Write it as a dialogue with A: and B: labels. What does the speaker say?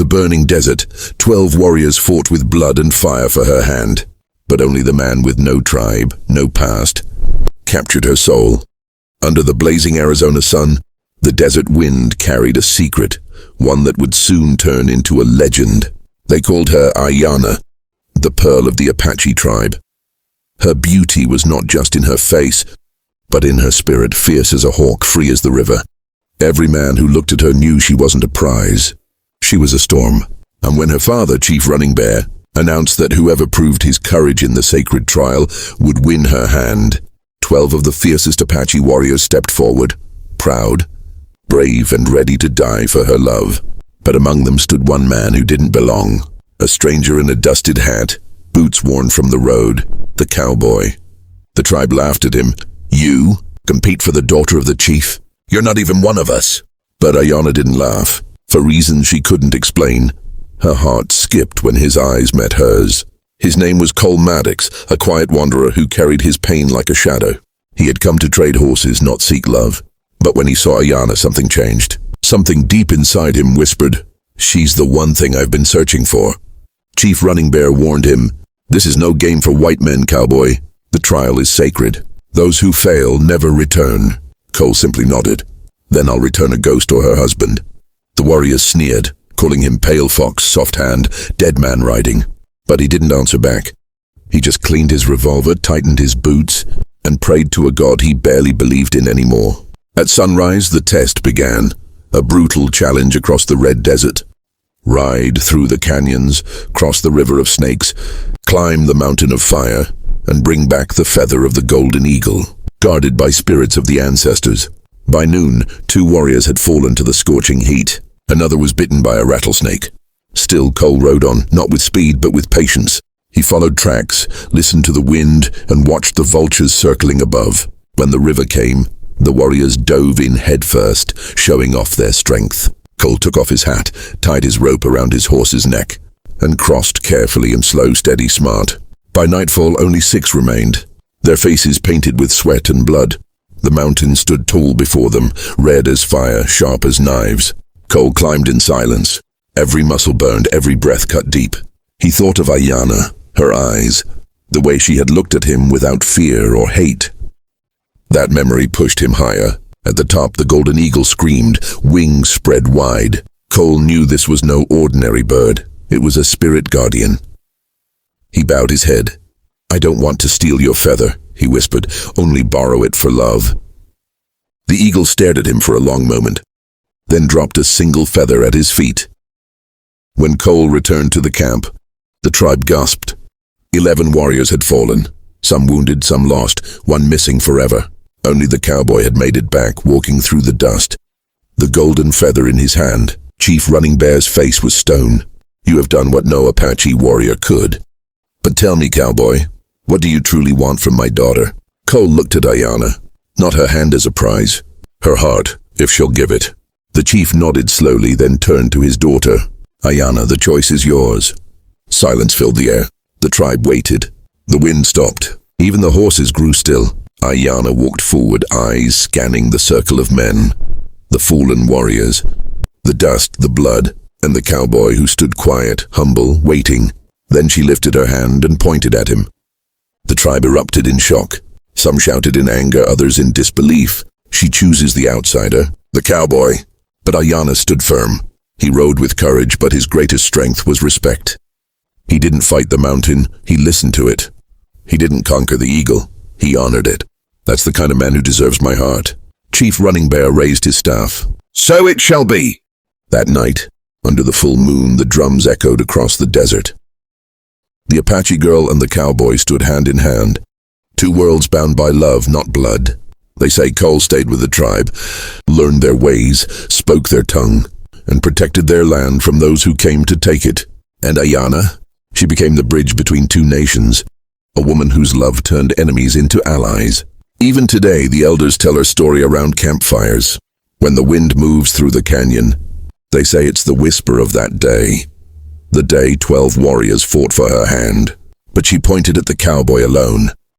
A: burning desert, 12 warriors fought with blood and fire for her hand. But only the man with no tribe, no past, captured her soul. Under the blazing Arizona sun, the desert wind carried a secret, one that would soon turn into a legend. They called her Aiyana, the pearl of the Apache tribe. Her beauty was not just in her face, but in her spirit, fierce as a hawk, free as the river. Every man who looked at her knew she wasn't a prize. She was a storm. And when her father, Chief Running Bear, announced that whoever proved his courage in the sacred trial would win her hand, 12 of the fiercest Apache warriors stepped forward, proud, brave, and ready to die for her love. But among them stood one man who didn't belong, a stranger in a dusted hat, boots worn from the road, the cowboy. The tribe laughed at him. "You compete for the daughter of the chief? You're not even one of us." But Aiyana didn't laugh. For reasons she couldn't explain, her heart skipped when his eyes met hers. His name was Cole Maddox, a quiet wanderer who carried his pain like a shadow. He had come to trade horses, not seek love. But when he saw Aiyana, something changed. Something deep inside him whispered, "She's the one thing I've been searching for." Chief Running Bear warned him, "This is no game for white men, cowboy. The trial is sacred. Those who fail never return." Cole simply nodded. "Then I'll return a ghost or her husband." The warriors sneered, calling him pale fox, soft hand, dead man riding. But he didn't answer back. He just cleaned his revolver, tightened his boots, and prayed to a god he barely believed in anymore. At sunrise, the test began, a brutal challenge across the red desert. Ride through the canyons, cross the river of snakes, climb the mountain of fire, and bring back the feather of the golden eagle, guarded by spirits of the ancestors. By noon, 2 warriors had fallen to the scorching heat. Another was bitten by a rattlesnake. Still, Cole rode on, not with speed, but with patience. He followed tracks, listened to the wind, and watched the vultures circling above. When the river came, the warriors dove in headfirst, showing off their strength. Cole took off his hat, tied his rope around his horse's neck, and crossed carefully and slow, steady, smart. By nightfall, only 6 remained, their faces painted with sweat and blood. The mountain stood tall before them, red as fire, sharp as knives. Cole climbed in silence. Every muscle burned, every breath cut deep. He thought of Aiyana, her eyes, the way she had looked at him without fear or hate. That memory pushed him higher. At the top, the golden eagle screamed, wings spread wide. Cole knew this was no ordinary bird. It was a spirit guardian. He bowed his head. "I don't want to steal your feather," he whispered, "only borrow it for love." The eagle stared at him for a long moment, then dropped a single feather at his feet. When Cole returned to the camp, the tribe gasped. 11 warriors had fallen, some wounded, some lost, one missing forever. Only the cowboy had made it back, walking through the dust, the golden feather in his hand. Chief Running Bear's face was stone. "You have done what no Apache warrior could. But tell me, cowboy, what do you truly want from my daughter?" Cole looked at Aiyana, not her hand as a prize, her heart, if she'll give it. The chief nodded slowly, then turned to his daughter. "Aiyana, the choice is yours." Silence filled the air. The tribe waited. The wind stopped. Even the horses grew still. Aiyana walked forward, eyes scanning the circle of men, the fallen warriors, the dust, the blood, and the cowboy who stood quiet, humble, waiting. Then she lifted her hand and pointed at him. The tribe erupted in shock. Some shouted in anger, others in disbelief. She chooses the outsider, the cowboy. But Aiyana stood firm. He rode with courage, but his greatest strength was respect. He didn't fight the mountain, he listened to it. He didn't conquer the eagle, he honored it. That's the kind of man who deserves my heart. Chief Running Bear raised his staff. "So it shall be." That night, under the full moon, the drums echoed across the desert. The Apache girl and the cowboy stood hand in hand, 2 worlds bound by love, not blood. They say Cole stayed with the tribe, learned their ways, spoke their tongue, and protected their land from those who came to take it. And Aiyana, she became the bridge between 2 nations, a woman whose love turned enemies into allies. Even today, the elders tell her story around campfires. When the wind moves through the canyon, they say it's the whisper of that day. The day 12 warriors fought for her hand. But she pointed at the cowboy alone.